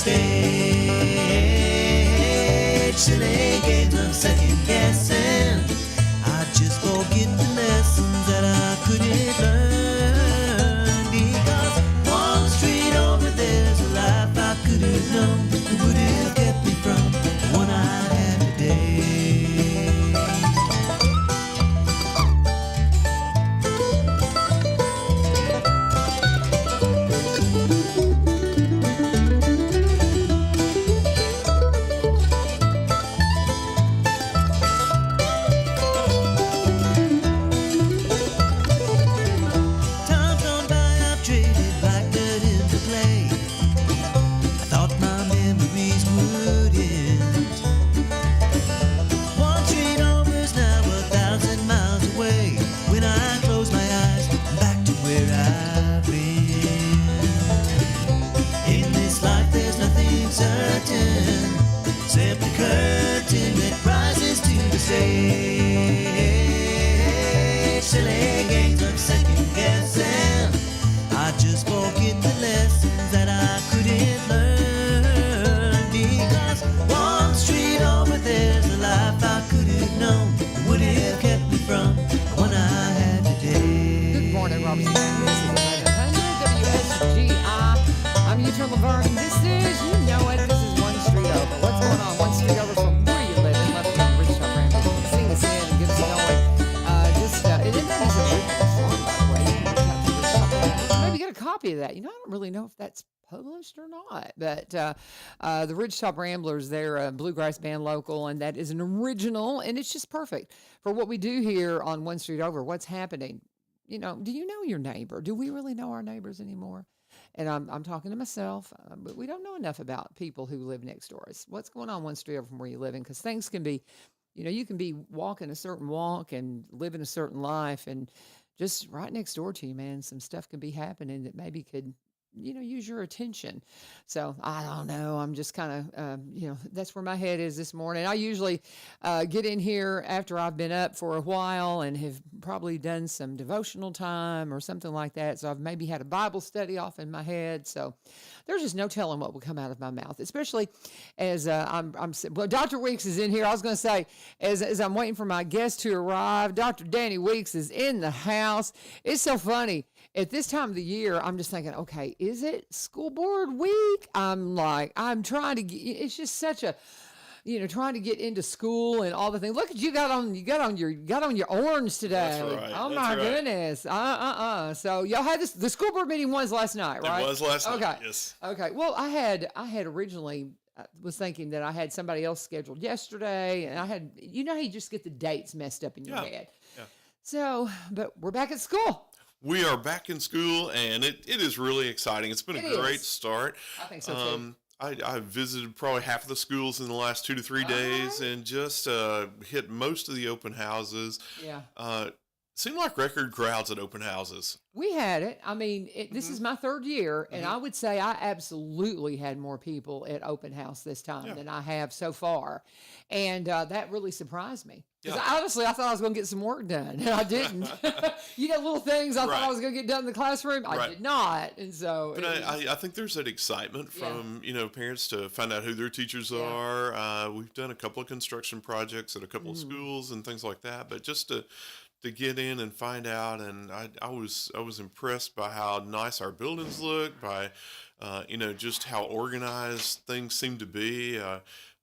stage. Silly games of second guessing. I just forget the lessons that I couldn't learn. Because one street over there's a life I could have known. It would have kept me from the one I have today. Times gone by, I've traded black dirt into clay. I thought my memories would end. One train over's now 1,000 miles away. When I close my eyes, I'm back to where I've been. In this life, there's nothing certain, simply curtain that rises to the stage. Silly games of second guessing. I just forget the lessons that I couldn't learn. Because one street over there's a life I could have known. It would have kept me from the one I had today. Good morning, Robertson County. This is 1100 WSGI. I'm Utah LaVern. This is, you know it, this is One Street Over. What's going on? One Street Over from where you live in Lefton, Rich Top Ramble. Sing us in and get us going. It is a original song, by the way. Maybe get a copy of that. You know, I don't really know if that's published or not, but the Ridgetop Ramblers, they're a bluegrass band local, and that is an original, and it's just perfect for what we do here on One Street Over. What's happening? You know, do you know your neighbor? Do we really know our neighbors anymore? And I'm talking to myself, but we don't know enough about people who live next door. It's what's going on one street over from where you're living, because things can be, you know, you can be walking a certain walk and living a certain life, and just right next door to you, man, some stuff can be happening that maybe could, you know, use your attention. So I don't know. I'm just kind of, you know, that's where my head is this morning. I usually get in here after I've been up for a while and have probably done some devotional time or something like that. So I've maybe had a Bible study off in my head. So there's just no telling what will come out of my mouth, especially as well, Dr. Weeks is in here. I was going to say, as I'm waiting for my guest to arrive, Dr. Danny Weeks is in the house. It's so funny. At this time of the year, I'm just thinking, okay, is it school board week? I'm trying to get, it's just such a, you know, trying to get into school and all the things. Look at you got on your orange today. That's right. Oh That's my right. goodness. So y'all had the school board meeting was last night, right? It was last Okay. night, yes. Okay. Well, I had originally was thinking that I had somebody else scheduled yesterday, and I had, you know how you just get the dates messed up in your head. Yeah. So, but we're back at school. We are back in school, and it is really exciting. It's been a great start. I think so too. I visited probably half of the schools in the last 2 to 3 days, and just hit most of the open houses. Yeah. Seemed like record crowds at open houses. We had it. I mean, this is my third year, and I would say I absolutely had more people at open house this time than I have so far. And that really surprised me. Because honestly, I thought I was going to get some work done, and I didn't. You know, little things I thought I was going to get done in the classroom. I did not. And so. But I think there's that excitement from, you know, parents to find out who their teachers are. We've done a couple of construction projects at a couple of schools and things like that. But just to get in and find out, and I was impressed by how nice our buildings look, by you know, just how organized things seem to be.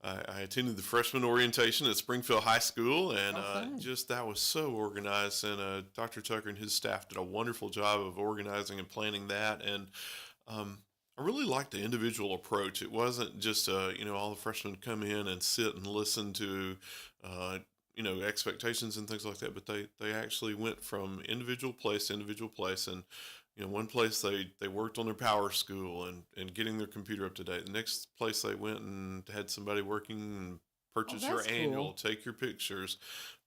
I attended the freshman orientation at Springfield High School, and just that was so organized. And Dr. Tucker and his staff did a wonderful job of organizing and planning that. And I really liked the individual approach. It wasn't just you know, all the freshmen come in and sit and listen to you know, expectations and things like that, but they actually went from individual place to individual place. And you know, one place they worked on their power school and getting their computer up to date. The next place they went and had somebody working and purchase your annual, take your pictures.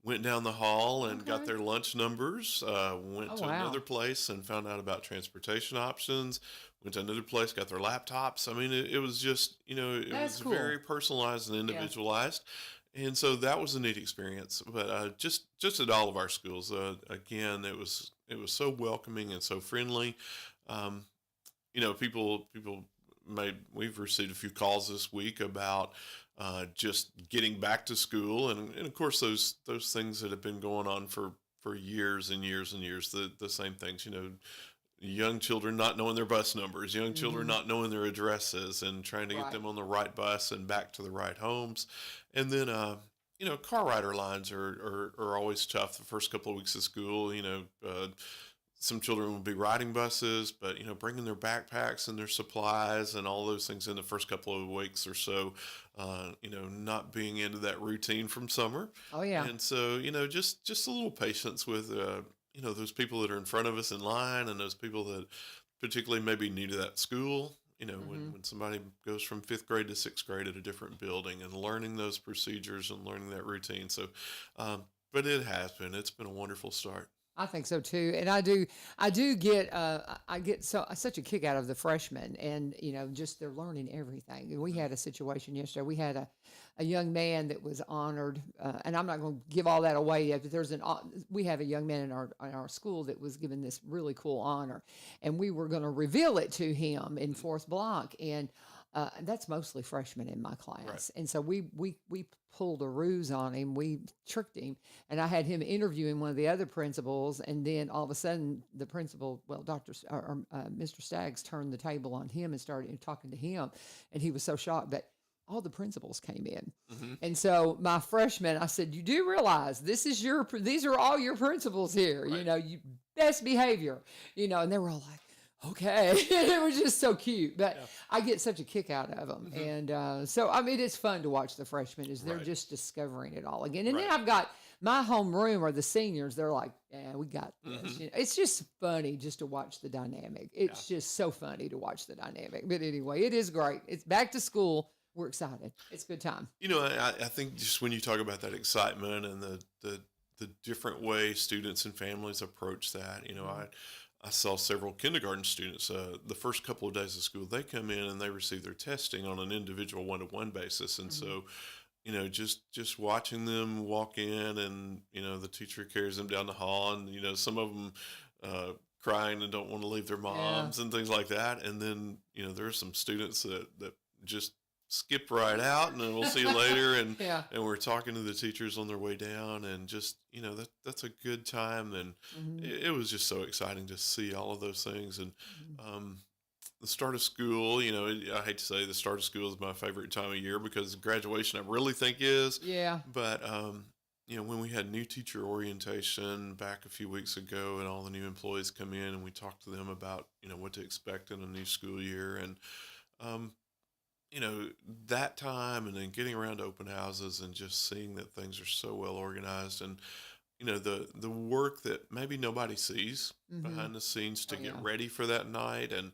Went down the hall and got their lunch numbers. Went to another place and found out about transportation options. Went to another place, got their laptops. I mean, it was just, you know, it was very personalized and individualized. And so that was a neat experience. But just at all of our schools, again, it was so welcoming and so friendly. You know, people we've received a few calls this week about just getting back to school, and of course those things that have been going on for years and years and years, the same things, young children not knowing their bus numbers, young children not knowing their addresses, and trying to get them on the right bus and back to the right homes. And then, car rider lines are always tough the first couple of weeks of school. Some children will be riding buses, but, bringing their backpacks and their supplies and all those things in the first couple of weeks or so, not being into that routine from summer. Oh, yeah. And so, just a little patience with, those people that are in front of us in line, and those people that particularly maybe new to that school, when somebody goes from 5th grade to 6th grade at a different building, and learning those procedures and learning that routine. So, but it's been a wonderful start. I think so too, and I get such a kick out of the freshmen, and just they're learning everything. We had a situation yesterday. We had a young man that was honored, and I'm not going to give all that away yet. But we have a young man in our school that was given this really cool honor, and we were going to reveal it to him in 4th block, and that's mostly freshmen in my class. Right. And so we pulled a ruse on him. We tricked him, and I had him interviewing one of the other principals. And then all of a sudden the principal, Mr. Staggs, turned the table on him and started talking to him. And he was so shocked that all the principals came in. And so my freshmen, I said, you do realize these are all your principals here, Right. You best behavior, and they were all like, okay. It was just so cute, but I get such a kick out of them. And so, it's fun to watch the freshmen as they're Right. just discovering it all again. And Right. then I've got my homeroom, or the seniors. They're like, yeah, we got this. It's just funny just to watch the dynamic. It's just so funny to watch the dynamic. But anyway, it is great. It's back to school. We're excited. It's a good time. I think just when you talk about that excitement and the different way students and families approach that, I saw several kindergarten students, the first couple of days of school, they come in and they receive their testing on an individual one-to-one basis. And so, just watching them walk in, and, the teacher carries them down the hall, and, some of them, crying and don't want to leave their moms and things like that. And then, there are some students that just skip right out, and then we'll see you later. And, and we're talking to the teachers on their way down, and just, that's a good time. And it was just so exciting to see all of those things. And, the start of school, I hate to say the start of school is my favorite time of year, because graduation I really think is. Yeah. But, when we had new teacher orientation back a few weeks ago, and all the new employees come in, and we talked to them about, what to expect in a new school year. And, that time, and then getting around to open houses, and just seeing that things are so well organized, and, the work that maybe nobody sees behind the scenes to get ready for that night. And,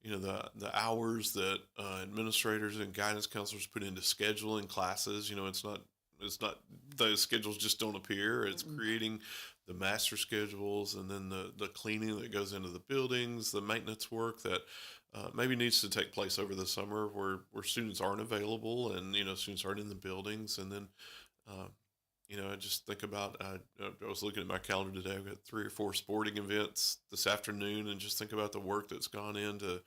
the hours that administrators and guidance counselors put into scheduling classes. It's not those schedules just don't appear. It's creating the master schedules, and then the cleaning that goes into the buildings, the maintenance work that maybe needs to take place over the summer, where students aren't available, and students aren't in the buildings. And then I just think about, I was looking at my calendar today. I've got 3 or 4 sporting events this afternoon, and just think about the work that's gone into,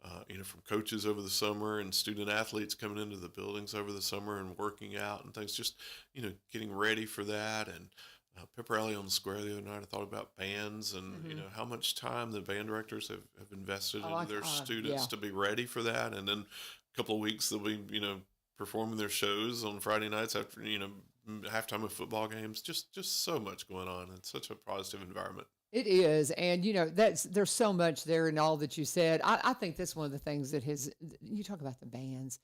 from coaches over the summer, and student athletes coming into the buildings over the summer and working out and things, just, getting ready for that. And pep rally on the square the other night, I thought about bands, and, how much time the band directors have invested into their students to be ready for that. And then a couple of weeks they'll be, performing their shows on Friday nights after, halftime of football games. Just so much going on. It's such a positive environment. It is. And, there's so much there in all that you said. I think that's one of the things that you talk about the bands.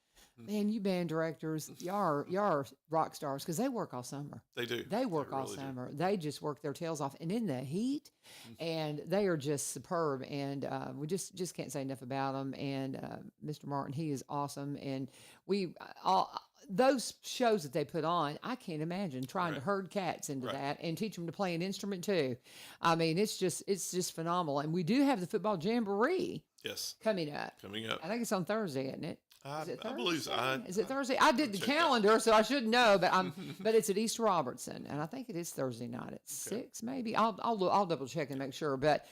Man, you band directors, y'all are rock stars, because they work all summer. They do. They work all really summer. They just work their tails off, and in the heat, and they are just superb. And we just can't say enough about them. And Mr. Martin, he is awesome. And we all those shows that they put on, I can't imagine trying to herd cats into that and teach them to play an instrument too. I mean, it's just phenomenal. And we do have the football jamboree. Yes. Coming up. I think it's on Thursday, isn't it? I Thursday? believe so. Is it Thursday? I did the calendar, so I should know, but it's at East Robertson, and I think it is Thursday night at 6, maybe. I'll double check and make sure. But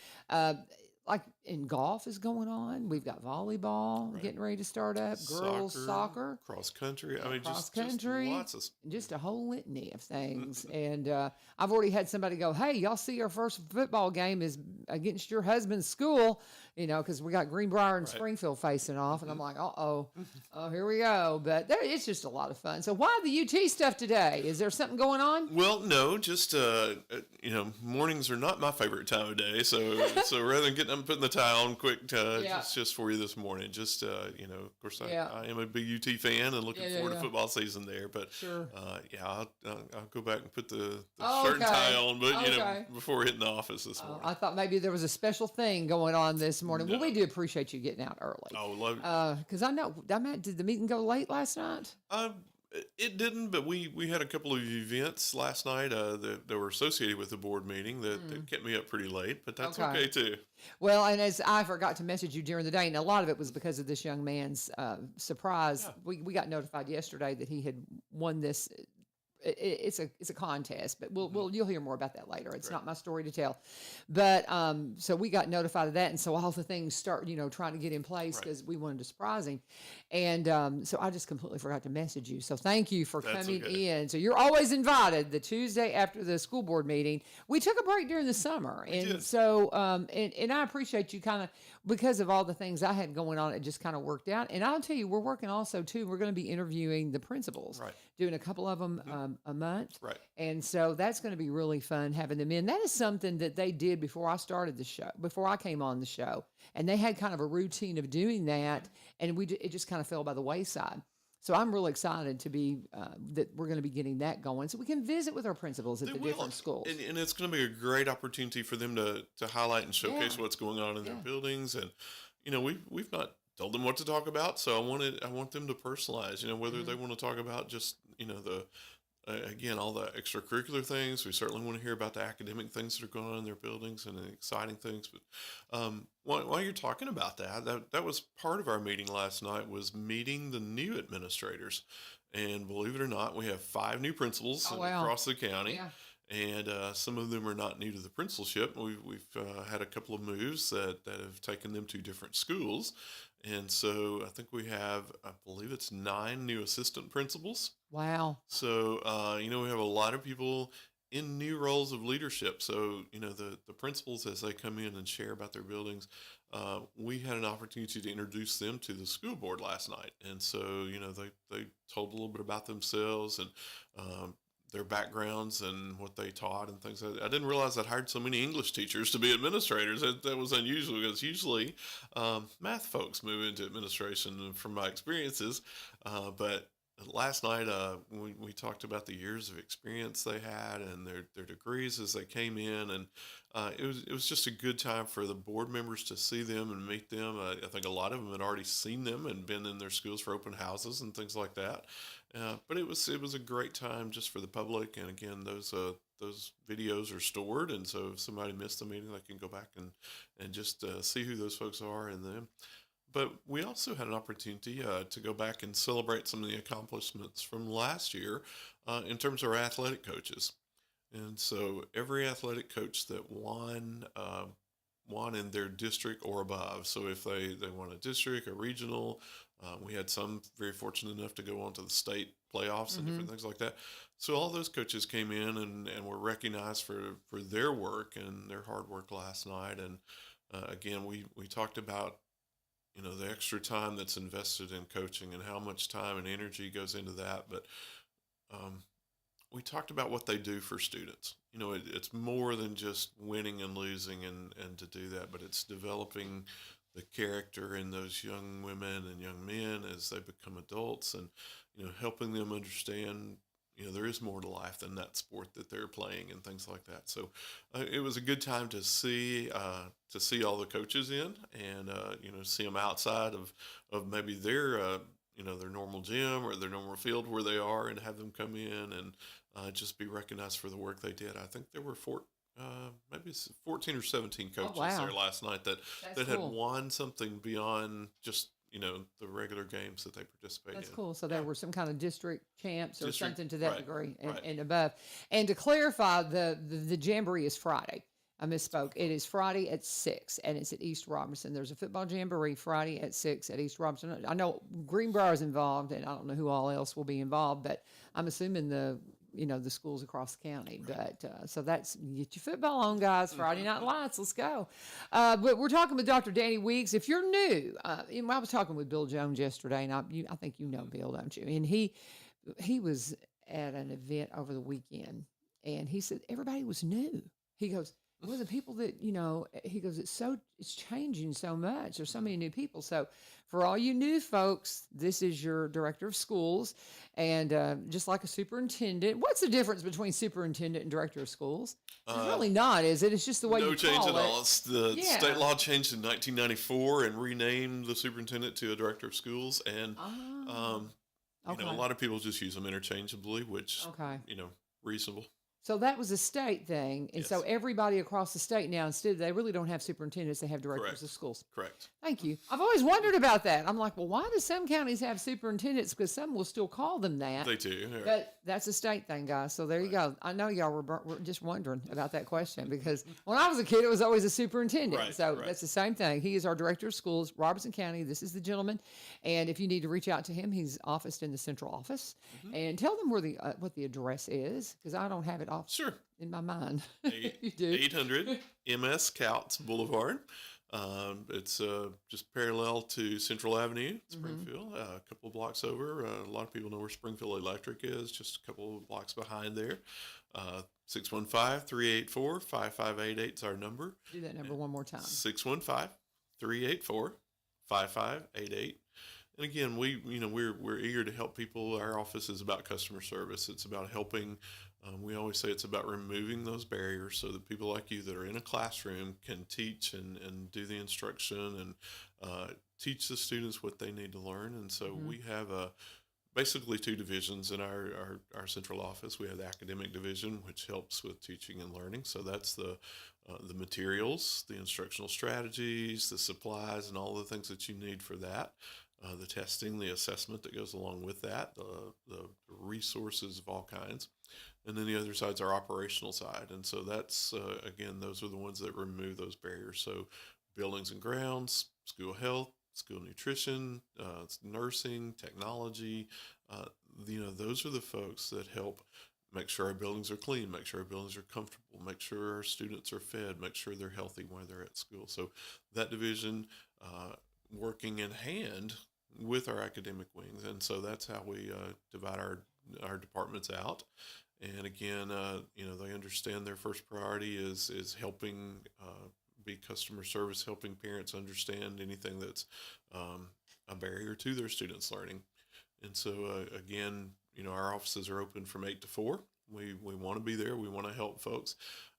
and golf is going on. We've got volleyball getting ready to start up. Girls soccer, cross country. I mean, cross just country, lots of. just a whole litany of things. And I've already had somebody go, "Hey, y'all see our first football game is against your husband's school," because we got Greenbrier and Springfield facing off, and I'm like, oh, here we go. But it's just a lot of fun. So why the UT stuff today? Is there something going on? Well, no, just mornings are not my favorite time of day. So rather than getting up and putting the tie on quick, just for you this morning. Just of course, I am a big UT fan and looking forward to football season there. But sure, I'll go back and put the shirt and tie on. But before hitting the office this morning, I thought maybe there was a special thing going on this morning. No. Well, we do appreciate you getting out early. Oh, love it. Because I know, did the meeting go late last night? It didn't, but we had a couple of events last night that were associated with the board meeting that kept me up pretty late, but that's okay too. Well, and as I forgot to message you during the day, and a lot of it was because of this young man's surprise. Yeah. We got notified yesterday that he had won this. It's a contest, but you'll hear more about that later. It's not my story to tell, but so we got notified of that, and so all the things start trying to get in place because we wanted to surprise him, and so I just completely forgot to message you. So thank you for coming in. So you're always invited. The Tuesday after the school board meeting, we took a break during the summer, and so and I appreciate you kind of because of all the things I had going on. It just kind of worked out, and I'll tell you, we're working also too. We're going to be interviewing the principals, doing a couple of them. A month. Right. And so that's going to be really fun having them in. That is something that they did before I started the show, before I came on the show. And they had kind of a routine of doing that. And it just kind of fell by the wayside. So I'm really excited to be, that we're going to be getting that going so we can visit with our principals at the different schools. And it's going to be a great opportunity for them to highlight and showcase what's going on in their buildings. And, we've not told them what to talk about. So I want them to personalize, whether they want to talk about just, again, all the extracurricular things. We certainly want to hear about the academic things that are going on in their buildings and the exciting things. But while you're talking about that was part of our meeting last night was meeting the new administrators. And believe it or not, we have 5 new principals across the county. Yeah. And some of them are not new to the principalship. We've had a couple of moves that have taken them to different schools. And so I think we have, I believe it's 9 new assistant principals. Wow. So, we have a lot of people in new roles of leadership. So, the principals, as they come in and share about their buildings, we had an opportunity to introduce them to the school board last night. And so, they told a little bit about themselves and their backgrounds and what they taught and things like that. I didn't realize I'd hired so many English teachers to be administrators. That was unusual because usually math folks move into administration from my experiences. But last night we talked about the years of experience they had and their degrees as they came in. And it was just a good time for the board members to see them and meet them. I think a lot of them had already seen them and been in their schools for open houses and things like that. But it was a great time just for the public. And again, those videos are stored. And so if somebody missed the meeting, they can go back and just see who those folks are and them. But we also had an opportunity to go back and celebrate some of the accomplishments from last year in terms of our athletic coaches. And so every athletic coach that won in their district or above. So if they won a district, a regional, we had some very fortunate enough to go on to the state playoffs and different things like that. So all those coaches came in and were recognized for their work and their hard work last night. And again, we talked about the extra time that's invested in coaching and how much time and energy goes into that. But we talked about what they do for students. It's more than just winning and losing and to do that, but it's developing the character in those young women and young men as they become adults and, helping them understand, there is more to life than that sport that they're playing and things like that. So it was a good time to see all the coaches in and, see them outside of maybe their normal gym or their normal field where they are and have them come in and just be recognized for the work they did. I think there were 14 or 17 coaches there last night that had won something beyond just the regular games that they participate in. That's cool. So there were some kind of district champs or something to that degree and above. And to clarify, the jamboree is Friday. I misspoke. It is Friday at 6, and it's at East Robinson. There's a football jamboree Friday at 6 at East Robinson. I know Greenbrier is involved, and I don't know who all else will be involved, but I'm assuming the schools across the county. But so that's, get your football on, guys. Friday Night Lights. Let's go. But we're talking with Dr. Danny Weeks. If you're new, I was talking with Bill Jones yesterday, and I think you know Bill, don't you? And he was at an event over the weekend, and he said everybody was new. He goes, well, the people that, he goes, it's changing so much. There's so many new people. So for all you new folks, this is your director of schools. And just like a superintendent, what's the difference between superintendent and director of schools? It's really not, is it? It's just the way you change call at all. it. It's the state law changed in 1994 and renamed the superintendent to a director of schools. And, a lot of people just use them interchangeably, which, reasonable. So that was a state thing. And so everybody across the state now, instead, they really don't have superintendents, they have directors of schools. Correct. Thank you. I've always wondered about that. I'm like, well, why do some counties have superintendents? Because some will still call them that. They do. Right. But that's a state thing, guys. So there you go. I know y'all were just wondering about that question, because when I was a kid, it was always a superintendent. Right, so that's the same thing. He is our director of schools, Robertson County. This is the gentleman. And if you need to reach out to him, he's officed in the central office. And tell them where what the address is, because I don't have it off. Sure. In my mind. You do. 800 MS Couts Boulevard. It's just parallel to Central Avenue, Springfield, a couple of blocks over. A lot of people know where Springfield Electric is, just a couple of blocks behind there. 615-384-5588 is our number. Do that number one more time. 615-384-5588. And again, we're eager to help people. Our office is about customer service. It's about helping. We always say it's about removing those barriers so that people like you that are in a classroom can teach and do the instruction and teach the students what they need to learn. And so we have basically two divisions in our central office. We have the academic division, which helps with teaching and learning. So that's the materials, the instructional strategies, the supplies, and all the things that you need for that. The testing, the assessment that goes along with that, the resources of all kinds. And then the other side's our operational side. And so that's, again, those are the ones that remove those barriers. So buildings and grounds, school health, school nutrition, nursing, technology, those are the folks that help make sure our buildings are clean, make sure our buildings are comfortable, make sure our students are fed, make sure they're healthy while they're at school. So that division, working in hand with our academic wings. And so that's how we divide our departments out. And again, they understand their first priority is helping be customer service, helping parents understand anything that's a barrier to their students' learning. And so, again, our offices are open from 8 to 4. We want to be there. We want to help folks.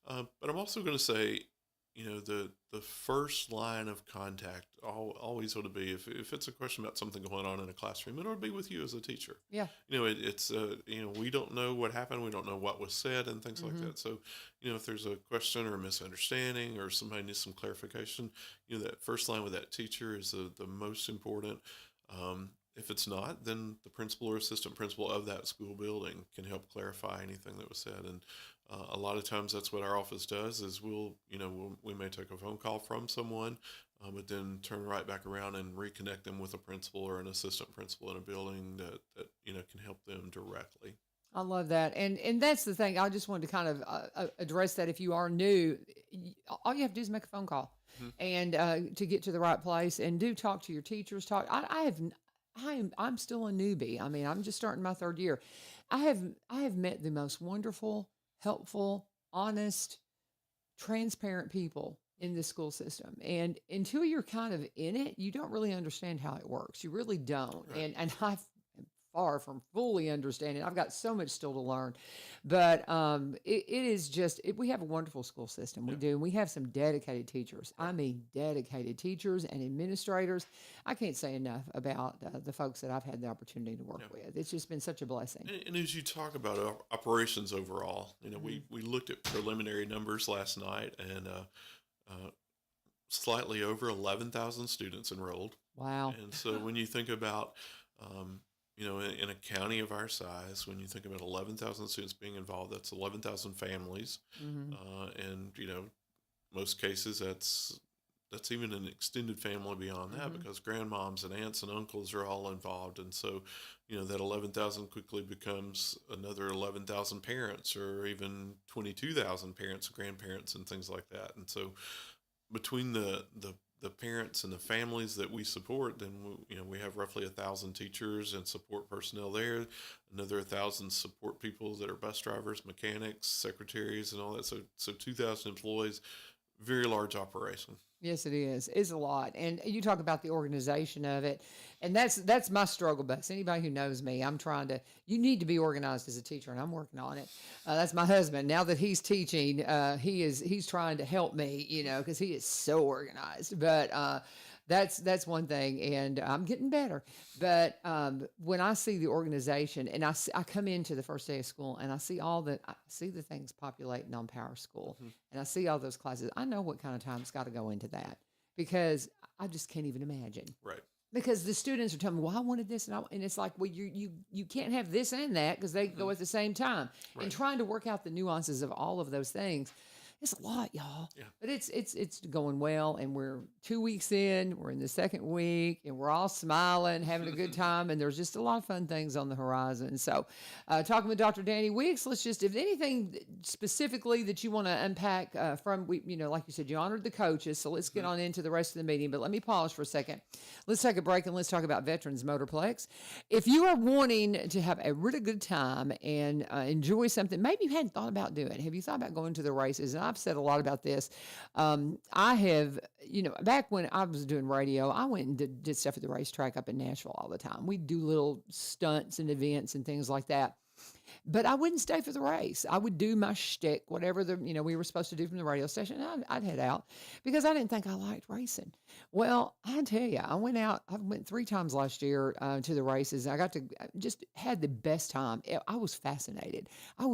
But I'm also going to say, the first line of contact always ought to be, if it's a question about something going on in a classroom, it ought to be with you as a teacher. Yeah. It's we don't know what happened. We don't know what was said and things like that. So, if there's a question or a misunderstanding or somebody needs some clarification, that first line with that teacher is the most important. If it's not, then the principal or assistant principal of that school building can help clarify anything that was said. And a lot of times that's what our office does is we may take a phone call from someone, but then turn right back around and reconnect them with a principal or an assistant principal in a building that can help them directly. I love that. And that's the thing. I just wanted to kind of address that. If you are new, all you have to do is make a phone call and to get to the right place, and do talk to your teachers. I'm still a newbie. I mean, I'm just starting my third year. I have met the most wonderful, helpful, honest, transparent people in the school system. And until you're kind of in it, you don't really understand how it works. You really don't. Right. And I am far from fully understanding. I've got so much still to learn. But it is just, we have a wonderful school system. We do. And we have some dedicated teachers. I mean, dedicated teachers and administrators. I can't say enough about the folks that I've had the opportunity to work with. It's just been such a blessing. And as you talk about operations overall, we looked at preliminary numbers last night, and slightly over 11,000 students enrolled. Wow. And so when you think about, in a county of our size, when you think about 11,000 students being involved, that's 11,000 families. And, most cases that's even an extended family beyond that, because grandmoms and aunts and uncles are all involved. And so, that 11,000 quickly becomes another 11,000 parents, or even 22,000 parents, grandparents, and things like that. And so between the parents and the families that we support, then we have roughly 1,000 teachers and support personnel there, another 1,000 support people that are bus drivers, mechanics, secretaries, and all that. So 2,000 employees, very large operation. Yes, it is. It's a lot. And you talk about the organization of it. And that's my struggle bus. Anybody who knows me, you need to be organized as a teacher, and I'm working on it. That's my husband. Now that he's teaching, he's trying to help me, because he is so organized. But that's one thing, and I'm getting better. But when I see the organization, and I come into the first day of school, and I see the things populating on Power School, and I see all those classes, I know what kind of time's got to go into that, because I just can't even imagine. Right. Because the students are telling me, well, I wanted this, and it's like, well, you can't have this and that, because they go at the same time. Right. And trying to work out the nuances of all of those things, it's a lot, y'all. Yeah. But it's going well, and we're 2 weeks in. We're in the second week, and we're all smiling, having a good time, and there's just a lot of fun things on the horizon. So, talking with Dr. Danny Weeks, let's just, if anything specifically that you want to unpack like you said, you honored the coaches, so let's get on into the rest of the meeting. But let me pause for a second. Let's take a break, and let's talk about Veterans Motorplex. If you are wanting to have a really good time and enjoy something, maybe you hadn't thought about doing, have you thought about going to the races? And I've said a lot about this. I have, back when I was doing radio, I went and did stuff at the racetrack up in Nashville all the time. We'd do little stunts and events and things like that. But I wouldn't stay for the race. I would do my shtick, whatever we were supposed to do from the radio station. I'd head out because I didn't think I liked racing. Well, I tell you, I went 3 times last year to the races. I just had the best time. I was fascinated. A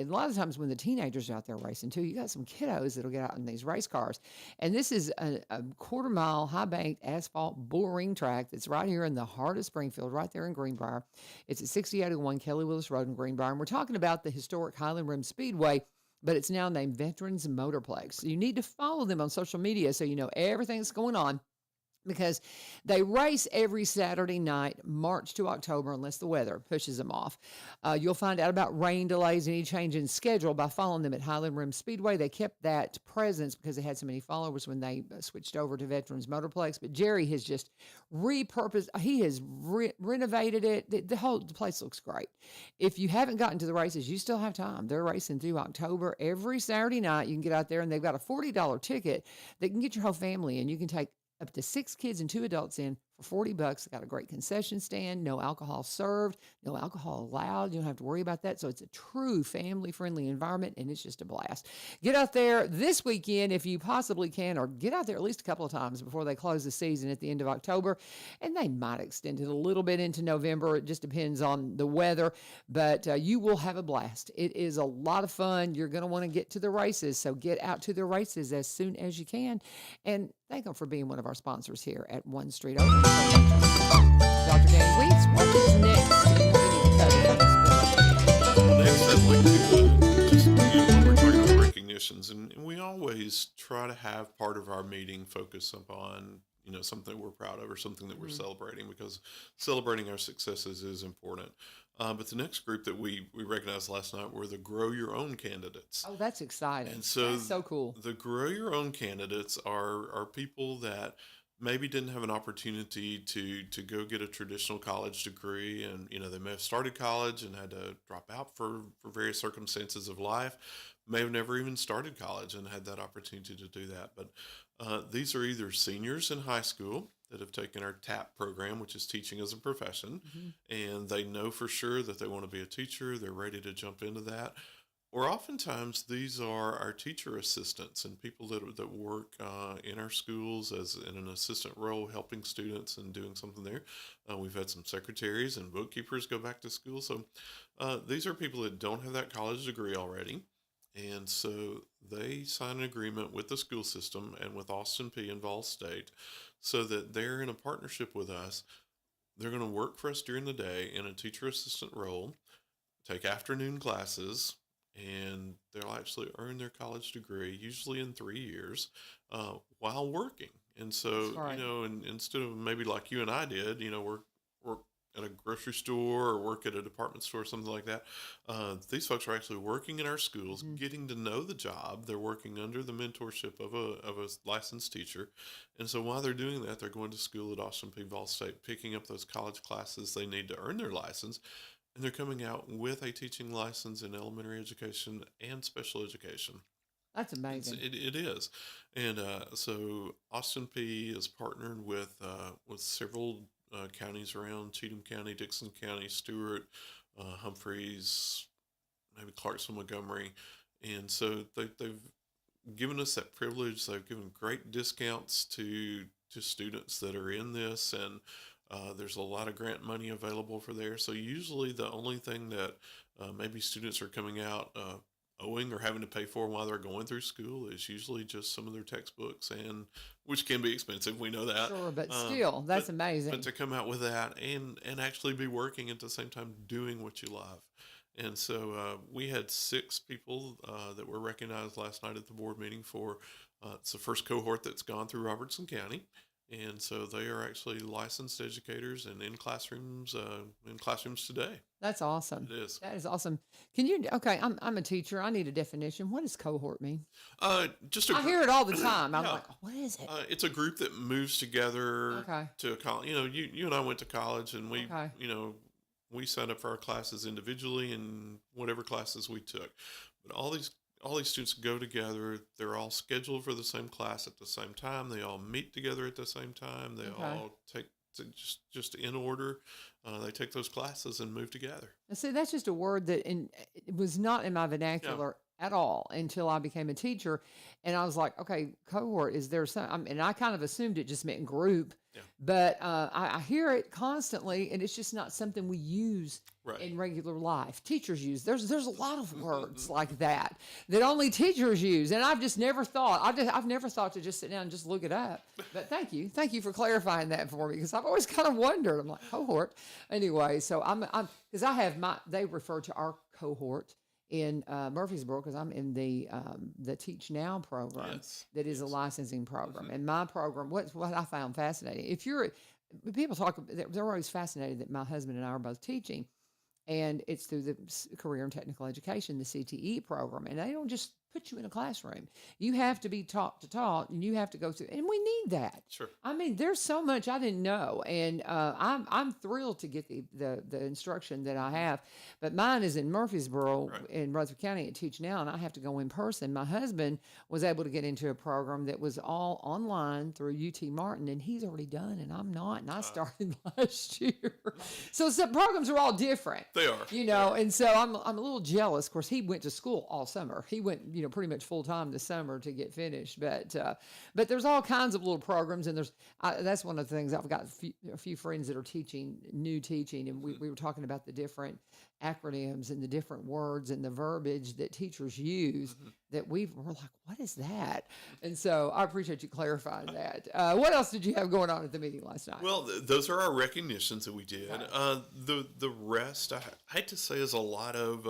lot of times when the teenagers are out there racing too, you got some kiddos that'll get out in these race cars. And this is a 1/4-mile high-banked asphalt bull ring track that's right here in the heart of Springfield, right there in Greenbrier. It's at 6801 Kelly Willis Road in Greenbrier. And we're talking about the historic Highland Rim Speedway, but it's now named Veterans Motorplex. So you need to follow them on social media so you know everything that's going on, because they race every Saturday night, March to October, unless the weather pushes them off. You'll find out about rain delays, any change in schedule by following them at Highland Rim Speedway. They kept that presence because they had so many followers when they switched over to Veterans Motorplex. But Jerry has just repurposed. He has renovated it. The place looks great. If you haven't gotten to the races, you still have time. They're racing through October. Every Saturday night, you can get out there, and they've got a $40 ticket that can get your whole family, and you can take up to 6 kids and 2 adults in for $40. They got a great concession stand, no alcohol served, no alcohol allowed. You don't have to worry about that. So it's a true family-friendly environment, and it's just a blast. Get out there this weekend if you possibly can, or get out there at least a couple of times before they close the season at the end of October. And they might extend it a little bit into November. It just depends on the weather, but you will have a blast. It is a lot of fun. You're going to want to get to the races, so get out to the races as soon as you can. And thank them for being one of our sponsors here at One Street Open. Dr. Danny Weeks, what is next? Next, I'd like to just, when we're talking about recognitions, and we always try to have part of our meeting focus upon, something that we're proud of or something that we're celebrating, because celebrating our successes is important. But the next group that we recognized last night were the Grow Your Own candidates. Oh, that's exciting. And so that's so cool. The Grow Your Own candidates are people that maybe didn't have an opportunity to go get a traditional college degree, and they may have started college and had to drop out for various circumstances of life, may have never even started college and had that opportunity to do that. But these are either seniors in high school that have taken our TAP program, which is teaching as a profession, and they know for sure that they want to be a teacher, they're ready to jump into that. Or oftentimes these are our teacher assistants and people that work in our schools as in an assistant role, helping students and doing something there. We've had some secretaries and bookkeepers go back to school. So these are people that don't have that college degree already. And so they sign an agreement with the school system and with Austin P and Vol State so that they're in a partnership with us. They're going to work for us during the day in a teacher assistant role, take afternoon classes. And they're like, actually earn their college degree, usually in 3 years, while working. And so, That's right. and instead of maybe like you and I did, work at a grocery store or work at a department store, something like that. These folks are actually working in our schools, getting to know the job. They're working under the mentorship of a licensed teacher. And so while they're doing that, they're going to school at Austin Peay Vol State, picking up those college classes they need to earn their license. And they're coming out with a teaching license in elementary education and special education. That's amazing. It is, and so Austin Peay is partnered with several counties around Cheatham County, Dixon County, Stewart, Humphreys, maybe Clarksville, Montgomery, and so they've given us that privilege. They've given great discounts to students that are in this, and there's a lot of grant money available for there. So usually the only thing that maybe students are coming out owing or having to pay for while they're going through school is usually just some of their textbooks, and which can be expensive. We know that. Sure, but still, that's amazing. But to come out with that and actually be working at the same time doing what you love. And so we had 6 people that were recognized last night at the board meeting for it's the first cohort that's gone through Robertson County. And so they are actually licensed educators and in classrooms today. That's awesome. It is. That is awesome. Can you? Okay, I'm a teacher. I need a definition. What does cohort mean? I hear it all the time. I'm Yeah. like, what is it? It's a group that moves together Okay. to a college. You and I went to college, and we Okay. we signed up for our classes individually and whatever classes we took. But all these students go together. They're all scheduled for the same class at the same time. They all meet together at the same time. They Okay. all take just in order. They take those classes and move together. Now, see, that's just a word that it was not in my vernacular at all until I became a teacher. And I was like, okay, cohort, is there some, and I kind of assumed it just meant group, Yeah. but I hear it constantly, and it's just not something we use Right. in regular life. Teachers use, there's a lot of words like that only teachers use. And I've just never thought, I've never thought to just sit down and just look it up. But thank you for clarifying that for me, because I've always kind of wondered. I'm like, cohort. Anyway, so I'm because I have they refer to our cohort in Murfreesboro, because I'm in the Teach Now program. Yes. That is a licensing program. And my program, what I found fascinating, people talk, they're always fascinated that my husband and I are both teaching, and it's through the Career and Technical Education, the CTE program, and they don't just put you in a classroom. You have to be taught, and you have to go through, and we need that. Sure. I mean, there's so much I didn't know, and I'm thrilled to get the instruction that I have. But mine is in Murfreesboro, Right. in Rutherford County at Teach Now, and I have to go in person. My husband was able to get into a program that was all online through UT Martin, and he's already done, and I'm not. And I started last year, so some programs are all different. They are. And so I'm a little jealous. Of course, he went to school all summer. He went, pretty much full time this summer to get finished. But there's all kinds of little programs, and that's one of the things. I've got a few friends that are new teaching, and we were talking about the different acronyms and the different words and the verbiage that teachers use that we're like, what is that? And so I appreciate you clarifying that. What else did you have going on at the meeting last night? Well, those are our recognitions that we did. The rest, I hate to say, is a lot of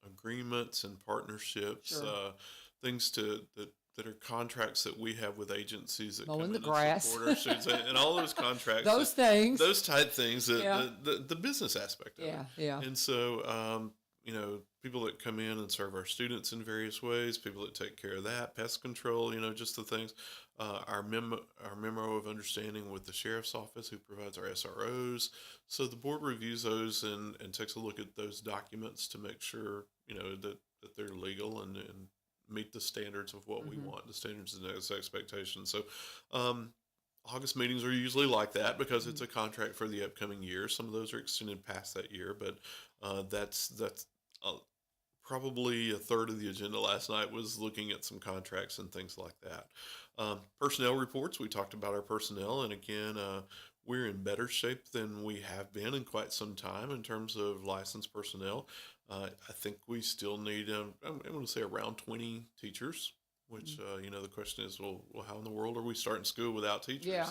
agreements and partnerships, Sure. things that are contracts that we have with agencies that Mowing come the in grass. and support our students, and all those contracts, Those things. those type things, Yeah. the business aspect of Yeah, it. yeah. And so, people that come in and serve our students in various ways, people that take care of that, pest control, just the things. Our memo of understanding with the sheriff's office, who provides our SROs. So the board reviews those and takes a look at those documents to make sure, that they're legal and meet the standards of what we want, the standards and those expectations. So, August meetings are usually like that because it's a contract for the upcoming year. Some of those are extended past that year, but that's probably a third of the agenda last night was looking at some contracts and things like that. Personnel reports, we talked about our personnel, and again, we're in better shape than we have been in quite some time in terms of licensed personnel. I think we still need, I'm going to say around 20 teachers, which, the question is, well, how in the world are we starting school without teachers? Yeah.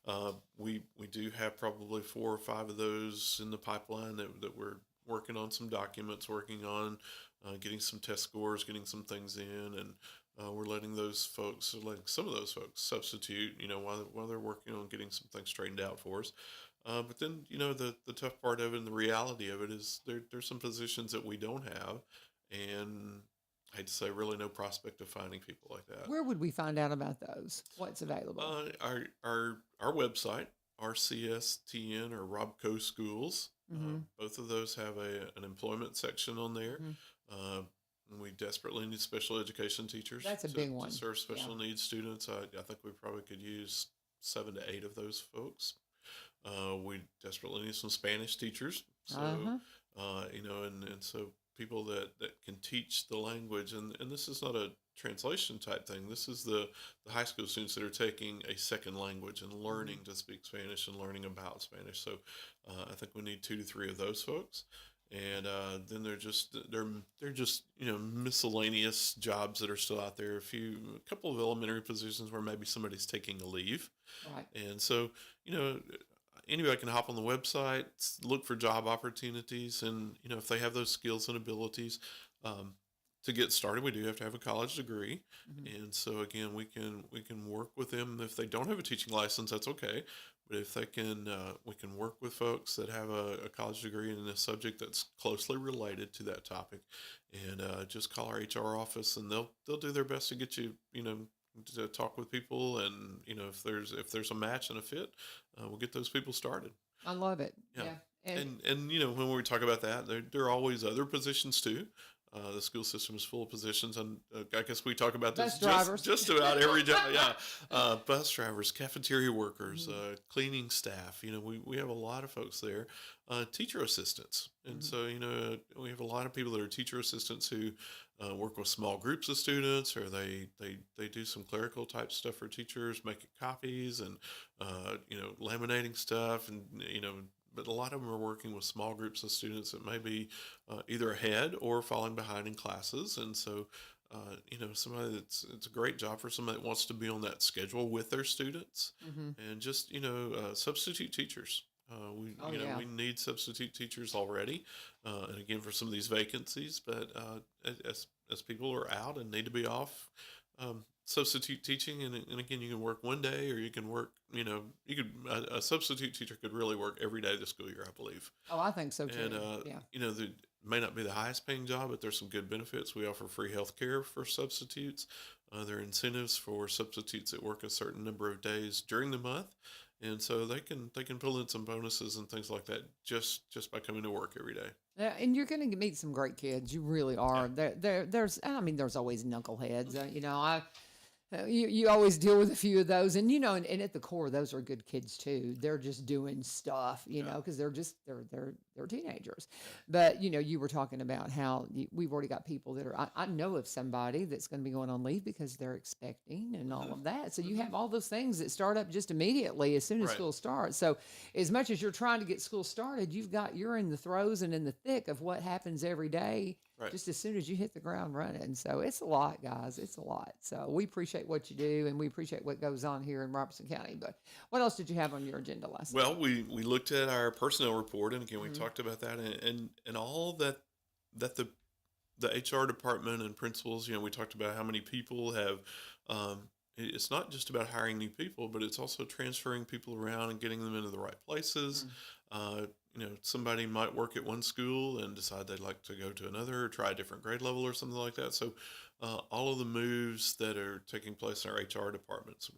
And we do have probably 4 or 5 of those in the pipeline that we're working on some documents, working on getting some test scores, getting some things in, and we're letting some of those folks substitute, while they're working on getting some things straightened out for us. But then, the tough part of it and the reality of it is there's some positions that we don't have, and I hate to say, really no prospect of finding people like that. Where would we find out about those? What's available? Our website, RCSTN or Robco Schools, both of those have an employment section on there. And we desperately need special education teachers. That's a big one. To serve special needs students. I think we probably could use 7 to 8 of those folks. We desperately need some Spanish teachers. So, and so people that can teach the language. And this is not a translation type thing. This is the high school students that are taking a second language and learning to speak Spanish and learning about Spanish. So I think we need 2 to 3 of those folks. And then they're just miscellaneous jobs that are still out there. A couple of elementary positions where maybe somebody's taking a leave, right? And so anybody can hop on the website, look for job opportunities, and if they have those skills and abilities. To get started, we do have to have a college degree, and so again, we can work with them. If they don't have a teaching license, that's okay. But if they can, we can work with folks that have a college degree in a subject that's closely related to that topic, and just call our HR office, and they'll do their best to get you, to talk with people, and if there's a match and a fit, we'll get those people started. I love it. Yeah. And when we talk about that, there are always other positions too. The school system is full of positions, and I guess we talk about this just about every job. Yeah, bus drivers, cafeteria workers, cleaning staff. We have a lot of folks there. Teacher assistants, and so we have a lot of people that are teacher assistants who work with small groups of students, or they do some clerical type stuff for teachers, making copies and laminating stuff, and but a lot of them are working with small groups of students that may be either ahead or falling behind in classes. And so, somebody it's a great job for somebody that wants to be on that schedule with their students, and just, substitute teachers. We need substitute teachers already. And again, for some of these vacancies, but as people are out and need to be off, substitute teaching, and again, you can work one day, or you can work, a substitute teacher could really work every day of the school year, I believe. Oh, I think so too. And, it may not be the highest paying job, but there's some good benefits. We offer free health care for substitutes. There are incentives for substitutes that work a certain number of days during the month. And so they can pull in some bonuses and things like that just by coming to work every day. Yeah, and you're going to meet some great kids. You really are. Yeah. There's always knuckleheads. You always deal with a few of those, and and at the core, those are good kids too. They're just doing stuff, because they're teenagers. But you were talking about how we've already got people that are. I know of somebody that's going to be going on leave because they're expecting and all of that. So you have all those things that start up just immediately as soon as school starts. So as much as you're trying to get school started, you're in the throes and in the thick of what happens every day. Right. Just as soon as you hit the ground running. So it's a lot, guys. It's a lot. So we appreciate what you do, and we appreciate what goes on here in Robertson County. But what else did you have on your agenda last night? Well, we looked at our personnel report, and again, we talked about that, and all that the HR department and principals, we talked about how many people have, it's not just about hiring new people, but it's also transferring people around and getting them into the right places. Somebody might work at one school and decide they'd like to go to another or try a different grade level or something like that. So all of the moves that are taking place in our HR departments.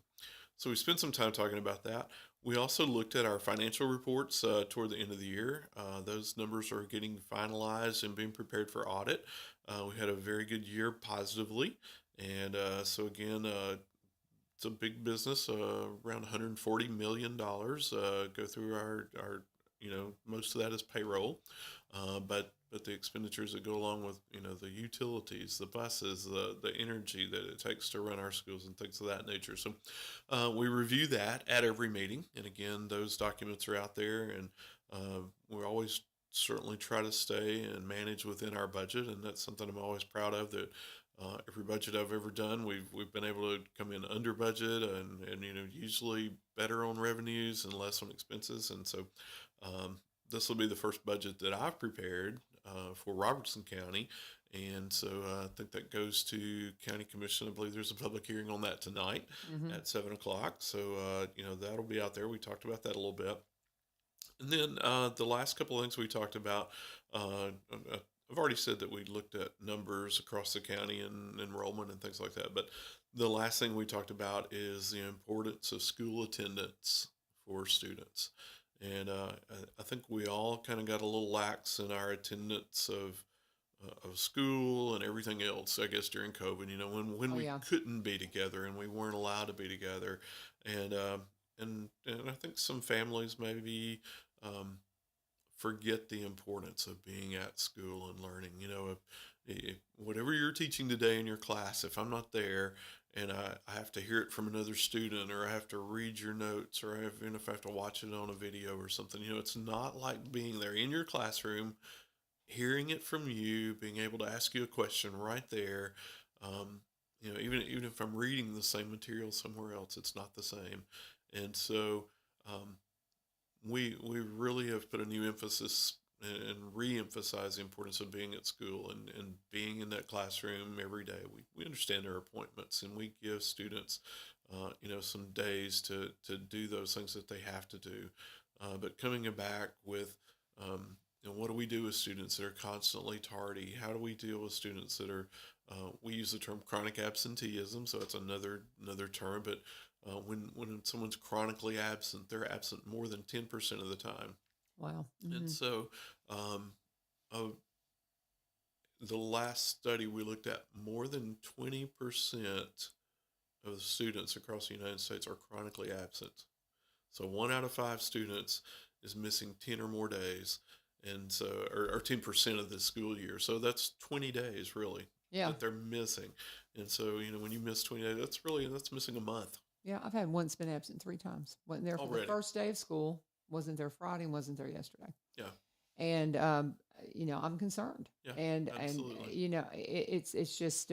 So we spent some time talking about that. We also looked at our financial reports toward the end of the year. Those numbers are getting finalized and being prepared for audit. We had a very good year positively. And so again, it's a big business, around $140 million go through our most of that is payroll, but the expenditures that go along with, the utilities, the buses, the energy that it takes to run our schools and things of that nature. So we review that at every meeting. And again, those documents are out there, and we always certainly try to stay and manage within our budget. And that's something I'm always proud of, that every budget I've ever done, we've been able to come in under budget and usually better on revenues and less on expenses. And so this will be the first budget that I've prepared for Robertson County. And so I think that goes to County Commission. I believe there's a public hearing on that tonight at 7 o'clock. So, that'll be out there. We talked about that a little bit. And then the last couple of things we talked about, I've already said that we looked at numbers across the county and enrollment and things like that. But the last thing we talked about is the importance of school attendance for students. And I think we all kind of got a little lax in our attendance of school and everything else, I guess, during COVID, when we couldn't be together and we weren't allowed to be together. And, and I think some families maybe forget the importance of being at school and learning. If whatever you're teaching today in your class, if I'm not there and I have to hear it from another student, or I have to read your notes, or even if I have to watch it on a video or something, it's not like being there in your classroom, hearing it from you, being able to ask you a question right there. Even if I'm reading the same material somewhere else, it's not the same. And so we really have put a new emphasis and re-emphasize the importance of being at school and being in that classroom every day. We understand their appointments, and we give students, some days to do those things that they have to do. But coming back with, what do we do with students that are constantly tardy? How do we deal with students that are, we use the term chronic absenteeism, so it's another term, but when someone's chronically absent, they're absent more than 10% of the time. Wow. And so the last study we looked at, more than 20% of the students across the United States are chronically absent. So 1 out of 5 students is missing 10 or more days. And so, or 10% of the school year. So that's 20 days really that they're missing. And so, when you miss 20 days, that's missing a month. Yeah, I've had once been absent 3 times. Wasn't there for the first day of school, wasn't there Friday, and wasn't there yesterday. Yeah. And, I'm concerned. Yeah, and, absolutely. and, it's just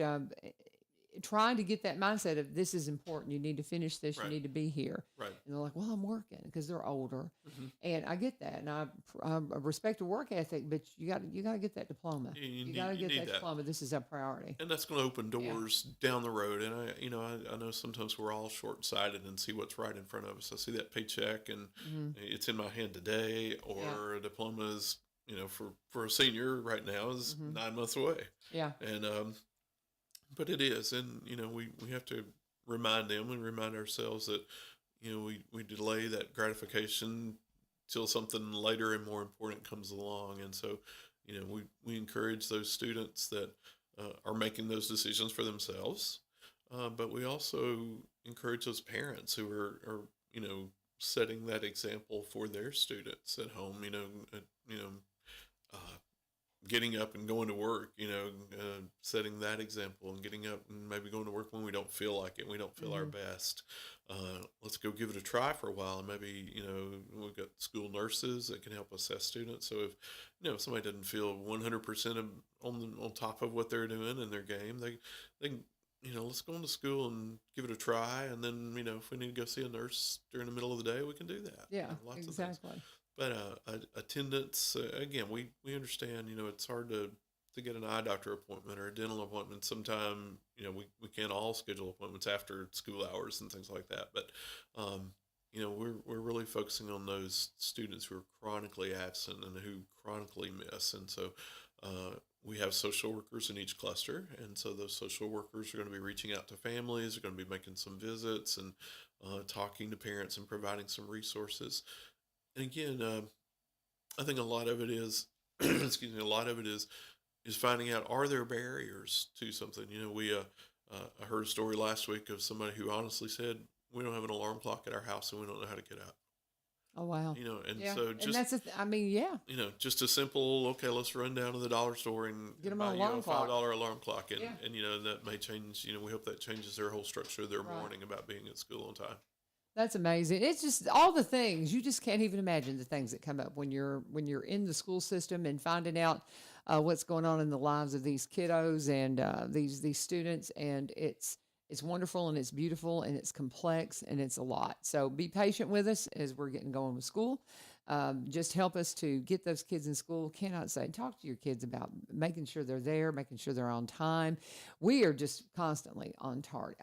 trying to get that mindset of this is important. You need to finish this. Right. You need to be here. Right. And they're like, well, I'm working, because they're older. Mm-hmm. And I get that. And I respect the work ethic, but you got to get that diploma. You got to get that diploma. This is a priority. And that's going to open doors down the road. And I know sometimes we're all short-sighted and see what's right in front of us. I see that paycheck and it's in my hand today, or a diploma is, for a senior right now is 9 months away. Yeah. And, but it is. And, we have to remind them and remind ourselves that, we delay that gratification till something later and more important comes along. And so, we encourage those students that are making those decisions for themselves. But we also encourage those parents who are setting that example for their students at home, getting up and going to work, setting that example and getting up and maybe going to work when we don't feel like it, we don't feel our best. Let's go give it a try for a while. And maybe, we've got school nurses that can help assess students. So if somebody doesn't feel 100% on top of what they're doing in their game, they can, let's go into school and give it a try. And then, if we need to go see a nurse during the middle of the day, we can do that. Yeah, lots exactly. Of things. But attendance, again, we understand, it's hard to get an eye doctor appointment or a dental appointment. Sometime, we can't all schedule appointments after school hours and things like that. But, we're really focusing on those students who are chronically absent and who chronically miss. And so we have social workers in each cluster. And so those social workers are going to be reaching out to families, are going to be making some visits and talking to parents and providing some resources. And again, I think a lot of it is, a lot of it is finding out, are there barriers to something? I heard a story last week of somebody who honestly said, we don't have an alarm clock at our house and we don't know how to get up. Oh, wow. So just, and that's just a simple, okay, let's run down to the dollar store and get them buy an alarm clock. $5 alarm clock. And that may change, we hope that changes their whole structure of their morning about being at school on time. That's amazing. It's just all the things you just can't even imagine, the things that come up when you're in the school system and finding out what's going on in the lives of these kiddos and these students. And it's wonderful and it's beautiful and it's complex and it's a lot. So be patient with us as we're getting going with school. Just help us to get those kids in school. Cannot say, talk to your kids about making sure they're there, making sure they're on time. We are just constantly on target.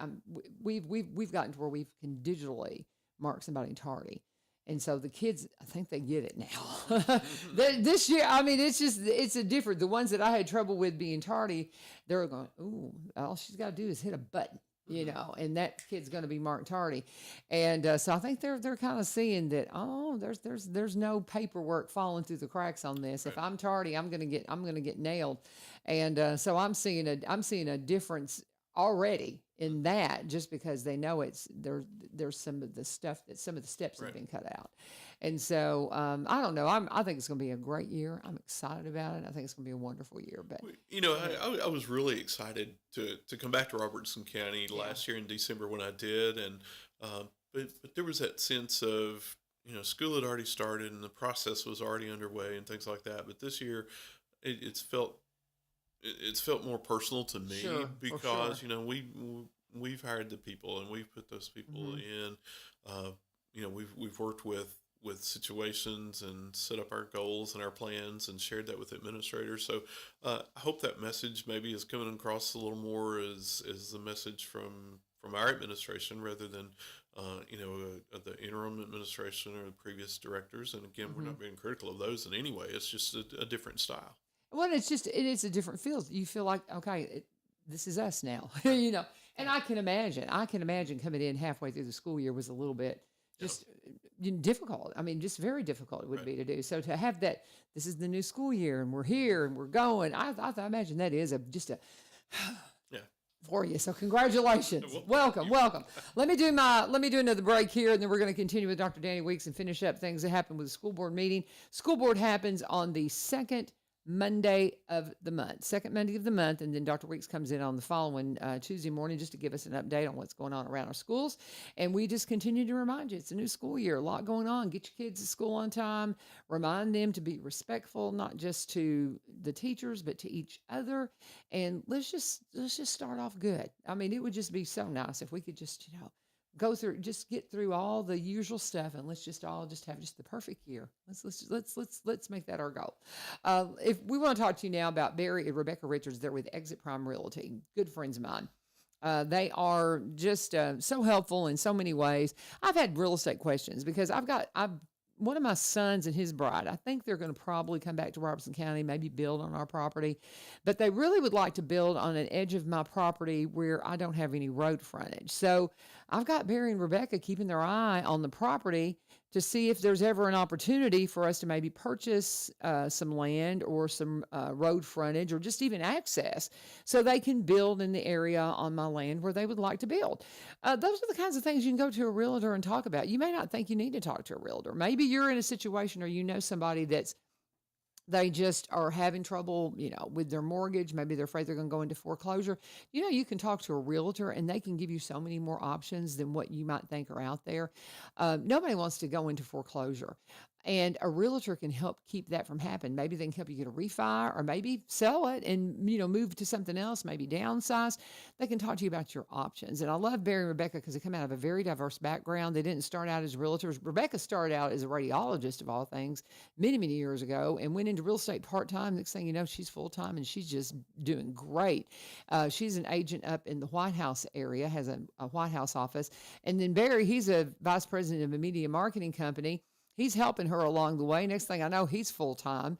We've gotten to where we can digitally mark somebody tardy. And so the kids, I think they get it now. This year, I mean, it's a different. The ones that I had trouble with being tardy, they're going, ooh, all she's got to do is hit a button, and that kid's going to be marked tardy. And so I think they're kind of seeing that, there's no paperwork falling through the cracks on this. If I'm tardy, I'm going to get nailed. And so I'm seeing a difference already in that, just because they know there's some of the steps have been cut out. And so I don't know, I think it's going to be a great year. I'm excited about it. I think it's going to be a wonderful year. But I was really excited to come back to Robertson County last year in December when I did, and but there was that sense of school had already started and the process was already underway and things like that. But this year it's felt more personal to me, because we've hired the people and we've put those people in. We've worked with situations and set up our goals and our plans and shared that with administrators. So I hope that message maybe is coming across a little more as the message from our administration, rather than the interim administration or the previous directors. And again, we're not being critical of those in any way. It's just a different style. Well, it is a different feel. You feel like, okay, this is us now, And I can imagine coming in halfway through the school year was a little bit just difficult. I mean, just very difficult it would be to do. So to have that, this is the new school year and we're here and we're going. I imagine that is just a for you. So congratulations. Welcome. Let me do another break here, and then we're going to continue with Dr. Danny Weeks and finish up things that happened with the school board meeting. School board happens on the second Monday of the month, and then Dr. Weeks comes in on the following Tuesday morning just to give us an update on what's going on around our schools. And we just continue to remind you, it's a new school year, a lot going on. Get your kids to school on time. Remind them to be respectful, not just to the teachers, but to each other. And let's just start off good. I mean, it would just be so nice if we could just, get through all the usual stuff, and let's just all just have just the perfect year. Let's make that our goal. If we want to talk to you now about Barry and Rebecca Richards, they're with Exit Prime Realty, good friends of mine. They are just so helpful in so many ways. I've had real estate questions because I've one of my sons and his bride, I think they're going to probably come back to Robertson County, maybe build on our property, but they really would like to build on an edge of my property where I don't have any road frontage. So I've got Barry and Rebecca keeping their eye on the property to see if there's ever an opportunity for us to maybe purchase some land or some road frontage or just even access so they can build in the area on my land where they would like to build. Those are the kinds of things you can go to a realtor and talk about. You may not think you need to talk to a realtor. Maybe you're in a situation or somebody they just are having trouble, with their mortgage. Maybe they're afraid they're going to go into foreclosure. You can talk to a realtor and they can give you so many more options than what you might think are out there. Nobody wants to go into foreclosure. And a realtor can help keep that from happening. Maybe they can help you get a refi, or maybe sell it and, move to something else, maybe downsize. They can talk to you about your options. And I love Barry and Rebecca because they come out of a very diverse background. They didn't start out as realtors. Rebecca started out as a radiologist, of all things, many, many years ago, and went into real estate part-time. Next thing you know, she's full-time and she's just doing great. She's an agent up in the White House area, has a White House office. And then Barry, he's a vice president of a media marketing company. He's helping her along the way. Next thing I know, he's full-time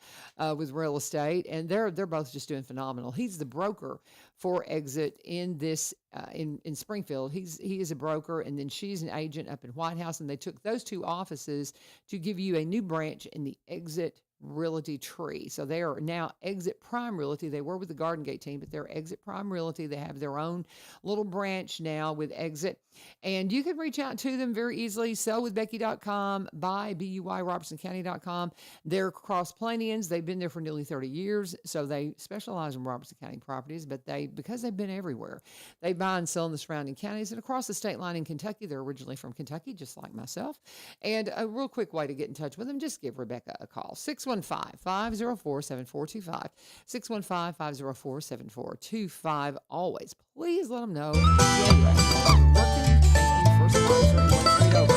with real estate, and they're both just doing phenomenal. He's the broker for Exit in this in Springfield. He is a broker, and then she's an agent up in White House, and they took those two offices to give you a new branch in the Exit Realty tree. So they are now Exit Prime Realty. They were with the Garden Gate team, but they're Exit Prime Realty. They have their own little branch now with Exit. And you can reach out to them very easily. Sellwithbecky.com, buy, B-U-Y, RobertsonCounty.com. They're cross-Planians. They've been there for nearly 30 years. So they specialize in Robertson County properties, but because they've been everywhere, they buy and sell in the surrounding counties and across the state line in Kentucky. They're originally from Kentucky, just like myself. And a real quick way to get in touch with them, just give Rebecca a call. 615-504-7425. 615-504-7425. Always, please let them know where you're at. Thank you for sponsoring One Street Over.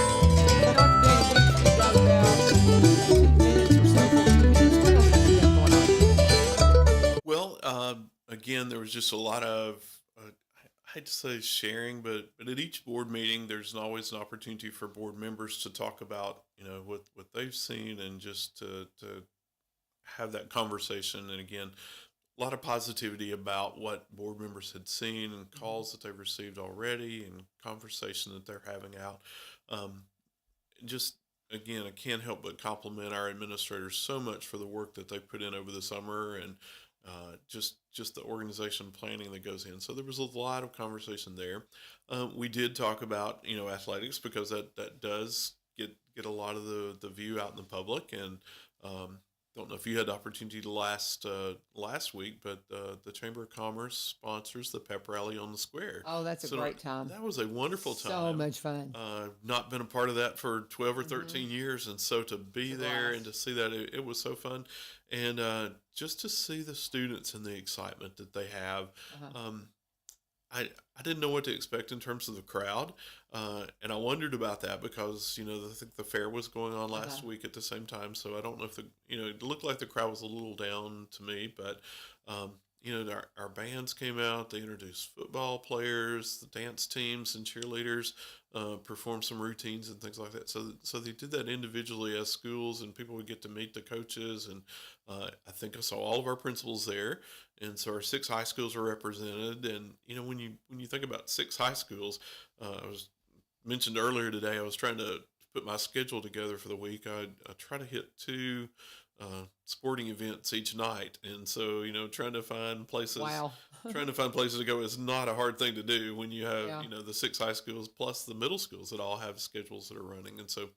Dr. Danny Weeks, we got about again, there was just a lot of, I hate to say sharing, but at each board meeting, there's always an opportunity for board members to talk about, what they've seen, and just to have that conversation. And again, a lot of positivity about what board members had seen, and calls that they've received already, and conversation that they're having out. Um, just again, I can't help but compliment our administrators so much for the work that they put in over the summer, and just the organization planning that goes in. So there was a lot of conversation there. We did talk about athletics, because that does get a lot of the view out in the public. And don't know if you had the opportunity to last week, but the Chamber of Commerce sponsors the pep rally on the square. Oh, that's a great time. That was a wonderful time. So much fun. Not been a part of that for 12 or 13 years, and so to be there blast. and to see that, it was so fun. And just to see the students and the excitement that they have. I didn't know what to expect in terms of the crowd, and I wondered about that, because I think the fair was going on last week at the same time, so I don't know if it looked like the crowd was a little down to me. But our bands came out, they introduced football players, the dance teams and cheerleaders, performed some routines and things like that. So they did that individually as schools, and people would get to meet the coaches. And I think I saw all of our principals there, and so our 6 high schools are represented. And when you think about 6 high schools, I was mentioned earlier today, I was trying to put my schedule together for the week. I try to hit 2 sporting events each night, and so trying to find places. Wow. Trying to find places to go is not a hard thing to do when you have Yeah. the 6 high schools plus the middle schools that all have schedules that are running. And so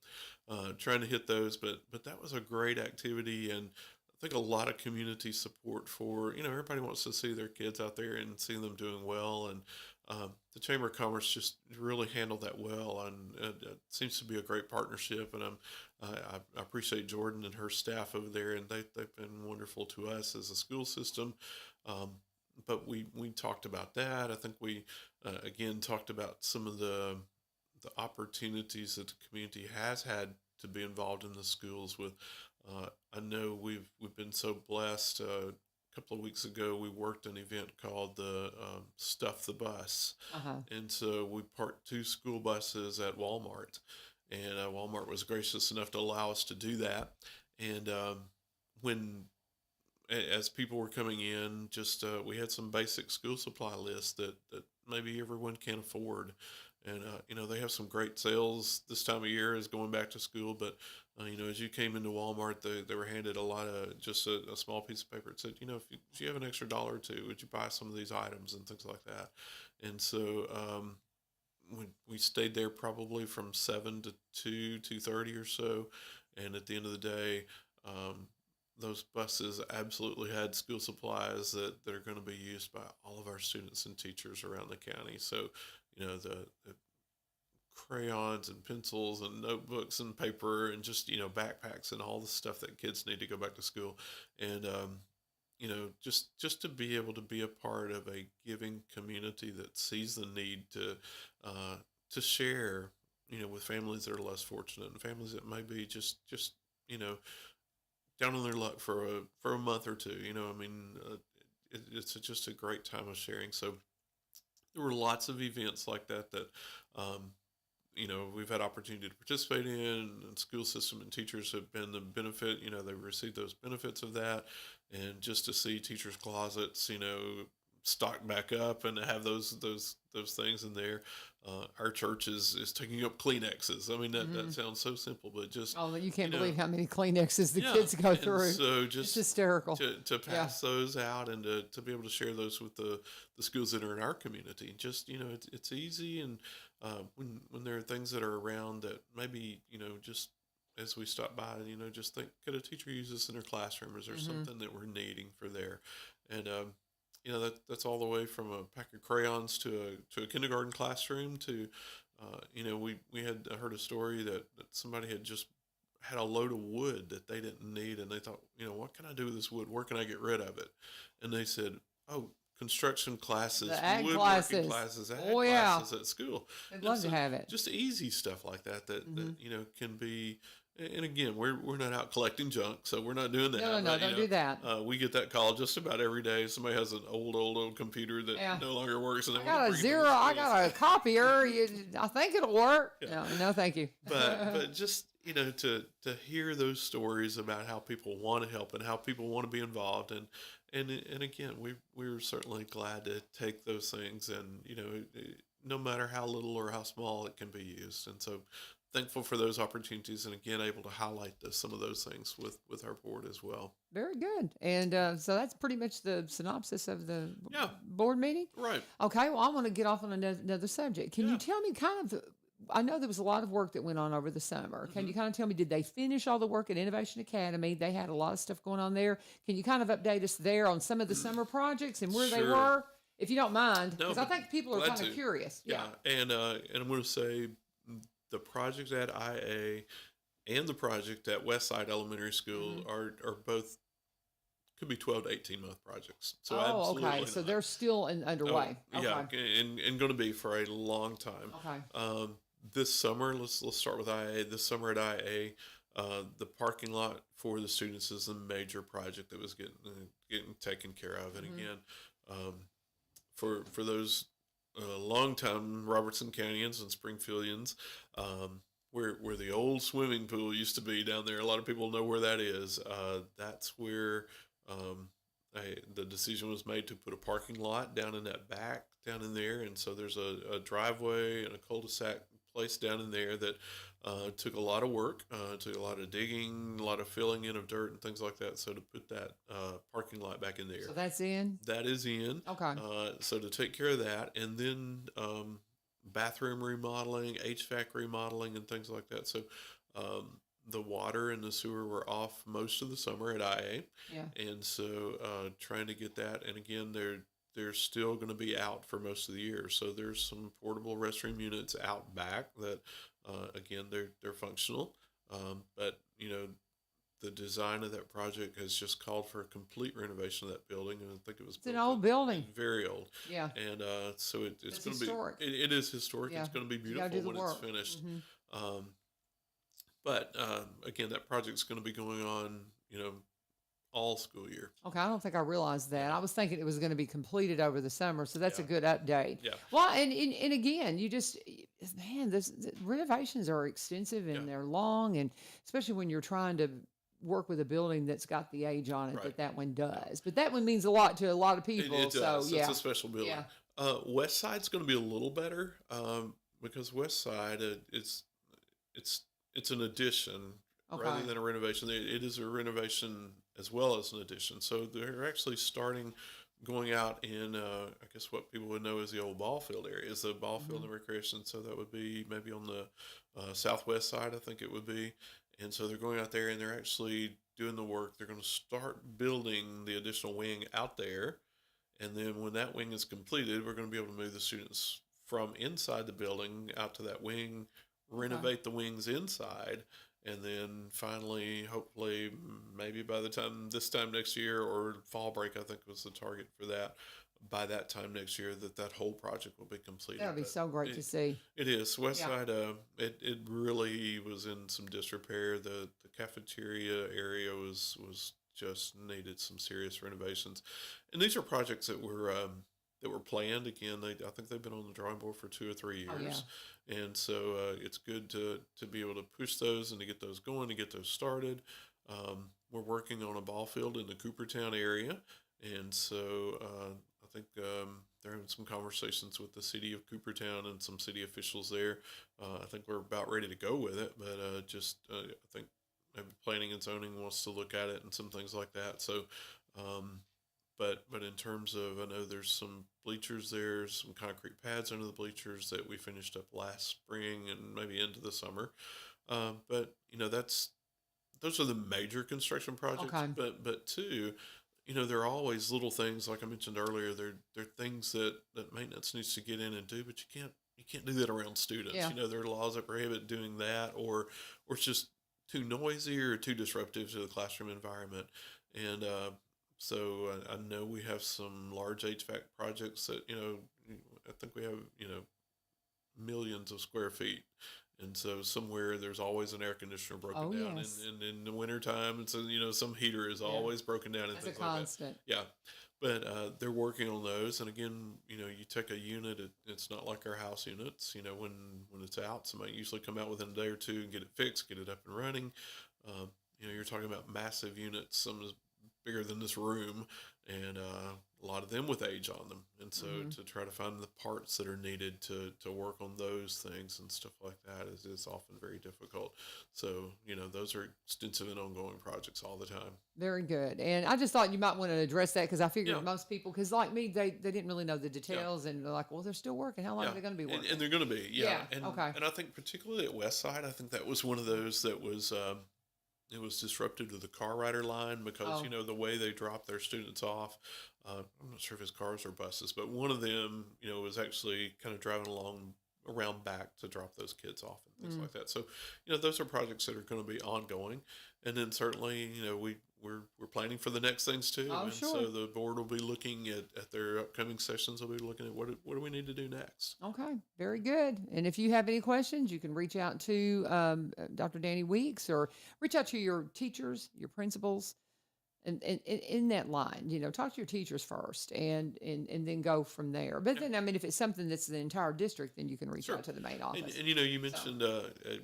trying to hit those. But that was a great activity, and I think a lot of community support for everybody wants to see their kids out there and see them doing well. And the Chamber of Commerce just really handled that well, and it seems to be a great partnership. And I appreciate Jordan and her staff over there, and they've been wonderful to us as a school system. But we talked about that. I think we again talked about some of the opportunities that the community has had to be involved in the schools with. I know we've been so blessed. A couple of weeks ago, we worked an event called the Stuff the Bus, and so we parked 2 school buses at Walmart, and Walmart was gracious enough to allow us to do that. And when as people were coming in, just we had some basic school supply lists that maybe everyone can't afford. And they have some great sales this time of year as going back to school. But as you came into Walmart, they were handed a lot of just a small piece of paper. It said, if you have an extra $1 or $2, would you buy some of these items and things like that. And so we stayed there probably from 7 to 2:30 or so. And at the end of the day, those buses absolutely had school supplies that are going to be used by all of our students and teachers around the county. So, the crayons and pencils and notebooks and paper, and just, backpacks and all the stuff that kids need to go back to school. And, just to be able to be a part of a giving community that sees the need to share, with families that are less fortunate, and families that may be just, down on their luck for a month or 2. It's just a great time of sharing. So there were lots of events like that we've had opportunity to participate in, and school system and teachers have been the benefit. They've received those benefits of that, and just to see teachers' closets, stocked back up, and to have those things in there. Our church is taking up Kleenexes. I mean, that sounds so simple, but just you can't believe how many Kleenexes the kids go through. So just it's hysterical to pass those out, and to be able to share those with the schools that are in our community. Just it's easy, and when there are things that are around that maybe just as we stop by, just think, could a teacher use this in their classroom? Is there something that we're needing for there? And that's all the way from a pack of crayons to a kindergarten classroom to, we had heard a story that somebody had just had a load of wood that they didn't need, and they thought, what can I do with this wood? Where can I get rid of it? And they said, oh, construction classes, woodworking classes, ag classes at school. I'd love to have it. Just easy stuff like that that can be And again, we're not out collecting junk, so we're not doing that. No, don't do that. We get that call just about every day. Somebody has an old computer that Yeah. no longer works, and they I want got to a bring it to the zero. I schools. got a copier. I think it'll work. Yeah. No, thank you. But just to hear those stories about how people want to help and how people want to be involved, and again, we're certainly glad to take those things, and no matter how little or how small it can be used. And so thankful for those opportunities, and again able to highlight some of those things with our board as well. Very good. And so that's pretty much the synopsis of the Yeah. board meeting. Right. Okay, well, I want to get off on another subject. Can you Yeah. tell me I know there was a lot of work that went on over the summer. Can you kind of tell me, did they finish all the work at Innovation Academy? They had a lot of stuff going on there. Can you kind of update us there on some of the summer projects and where they Sure. were? If you don't mind, No, because I think people are glad kind of to. curious. Yeah. And I'm going to say the project at IA and the project at Westside Elementary School are both could be 12 to 18-month projects. So Oh, absolutely okay. So not. they're still underway. Yeah, Okay. and going to be for a long time. Okay. This summer, let's start with IA. This summer at IA, the parking lot for the students is the major project that was getting taken care of. And again, for those longtime Robertson Countyans and Springfieldians, where the old swimming pool used to be down there, a lot of people know where that is. That's where the decision was made to put a parking lot down in that back down in there, and so there's a driveway and a cul-de-sac place down in there that took a lot of work, took a lot of digging, a lot of filling in of dirt and things like that. So to put that parking lot back in there, So that's in? that is in. Okay. So to take care of that, and then bathroom remodeling, HVAC remodeling, and things like that. So the water and the sewer were off most of the summer at IA, Yeah. and so trying to get that. And again, they're still going to be out for most of the year. So there's some portable restroom units out back that, again, they're functional. But the design of that project has just called for a complete renovation of that building, and I think it was It's an built old building. very old. Yeah. And so it's It's going to be historic. it is historic. Yeah. It's going to be You gotta beautiful do the when it's work. finished. Mhm. But again, that project's going to be going on, all school year. Okay, I don't think I realized that. I was thinking it was going to be completed over the summer, so that's a Yeah. good update. Yeah. Well, and again, man, the renovations are extensive and Yeah. they're long, and especially when you're trying to work with a building that's got the age on it Right. that one does. But that one means a lot to a lot of people. It does. So yeah, It's a special building. Yeah. West Side's going to be a little better because West Side it's an addition rather Okay. than a renovation. It is a renovation as well as an addition. So they're actually starting going out in I guess what people would know as the old ball field area is the ball field and recreation. So that would be maybe on the southwest side, I think it would be. And so they're going out there and they're actually doing the work. They're going to start building the additional wing out there. And then when that wing is completed, we're going to be able to move the students from inside the building out to that wing, renovate the wings inside, and then finally, hopefully, maybe by this time next year or fall break, I think was the target for that. By that time next year, that whole project will be completed. That would be But so great to see. it is. West Yeah. Side, it really was in some disrepair. The cafeteria area was just needed some serious renovations. And these are projects that were planned. Again, I think they've been on the drawing board for 2 or 3 Oh, years. And so it's good to be able to push those and to get those going, to get those started. We're working on a ball field in the Coopertown area. And so I think they're having some conversations with the city of Coopertown and some city officials there. I think we're about ready to go with it, but I think maybe planning and zoning wants to look at it and some things like that. So, but in terms of, I know there's some bleachers there, some concrete pads under the bleachers that we finished up last spring and maybe into the summer. But those are the major construction projects. Okay. But too, there are always little things like I mentioned earlier. They're things that maintenance needs to get in and do, but you can't do that around students. Yeah. There are laws that prohibit doing that, or it's just too noisy or too disruptive to the classroom environment. And so I know we have some large HVAC projects that I think we have millions of square feet, And so somewhere there's always an air conditioner broken Oh, down, yes. and in the wintertime, and so some heater is always broken down and That's a things like that. constant. Yeah, but they're working on those. And again, you take a unit. It's not like our house units. When it's out, somebody usually come out within a day or two and get it fixed, get it up and running. You're talking about massive units, some is bigger than this room, and a lot of them with age on them. And so to try to find the parts that are needed to work on those things and stuff like that is often very difficult. So, those are extensive and ongoing projects all the time. Very good. And I just thought you might want to address that because I figured Yeah. most people, because like me, they didn't really know the details and they're like, well, they're still working. How long are they going to be working? And they're going to be, Yeah, And, okay. and I think particularly at Westside, I think that was one of those that was, it was disruptive to the car rider line because, Oh. the way they drop their students off, I'm not sure if it's cars or buses, but one of them, was actually kind of driving around back to drop those kids off and things like that. So, those are projects that are going to be ongoing. And then certainly, we're planning for the next things too. Oh, and sure. so the board will be looking at their upcoming sessions. They'll be looking at what do we need to do next. Okay, very good. And if you have any questions, you can reach out to Dr. Danny Weeks or reach out to your teachers, your principals, and in that line, talk to your teachers first and then go from there. But then, I mean, if it's something that's the entire district, then you can reach Sure. out to the main office. And you mentioned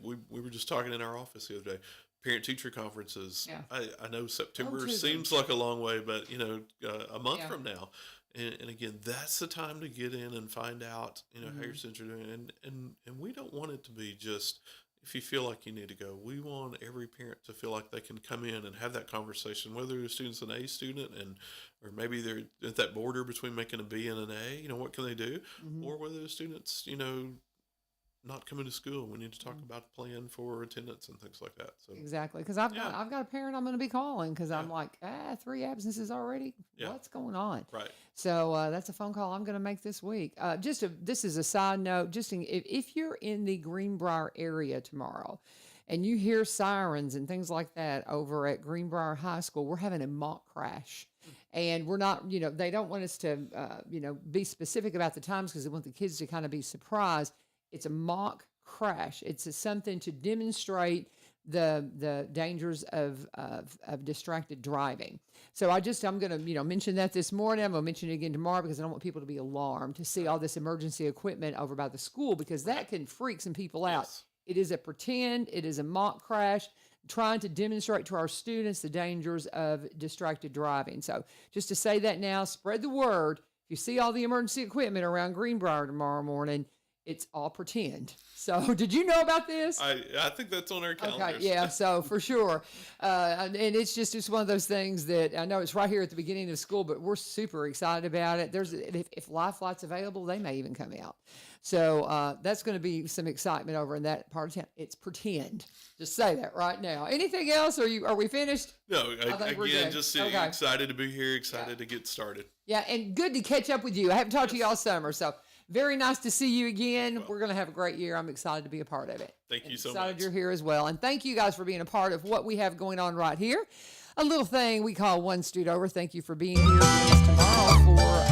we were just talking in our office the other day. Parent teacher conferences. Yeah. I know September to them. seems like a long way, but a month Yeah. from now, and again, that's the time to get in and find out how your students are doing, and we don't want it to be just if you feel like you need to go. We want every parent to feel like they can come in and have that conversation, whether the student's an A student or maybe they're at that border between making a B and an A. What can they do, or whether the students not coming to school. We need to talk about the plan for attendance and things like that. So Exactly, because I've got a parent I'm going to be calling because I'm like 3 absences already. Yeah. What's going on? right. So that's a phone call I'm going to make this week. This is a side note. If you're in the Greenbrier area tomorrow, and you hear sirens and things like that over at Greenbrier High School, we're having a mock crash. And we're not, they don't want us to, be specific about the times because they want the kids to kind of be surprised. It's a mock crash. It's something to demonstrate the dangers of distracted driving. So I'm going to, mention that this morning. I'm going to mention it again tomorrow because I don't want people to be alarmed to see all this emergency equipment over by the school because that can freak some people out. Yes. It is a pretend, it is a mock crash, trying to demonstrate to our students the dangers of distracted driving. So just to say that now, spread the word. If you see all the emergency equipment around Greenbrier tomorrow morning, it's all pretend. So did you know about this? I think that's on our calendars. Okay, yeah, so for sure. And it's one of those things that I know it's right here at the beginning of school, but we're super excited about it. If live flights available, they may even come out. So that's going to be some excitement over in that part of town. It's pretend. Just say that right now. Anything else? Are we finished? No, think we're again, good. just Okay. excited to be here, excited to get started. Yeah, and good to catch up with you. I haven't talked to you all summer, so very nice to see you again. We're going to have a great year. I'm excited to be a part of it. Thank you so Excited much. you're here as well. And thank you guys for being a part of what we have going on right here. A little thing we call One Street Over. Thank you for being here with us tomorrow for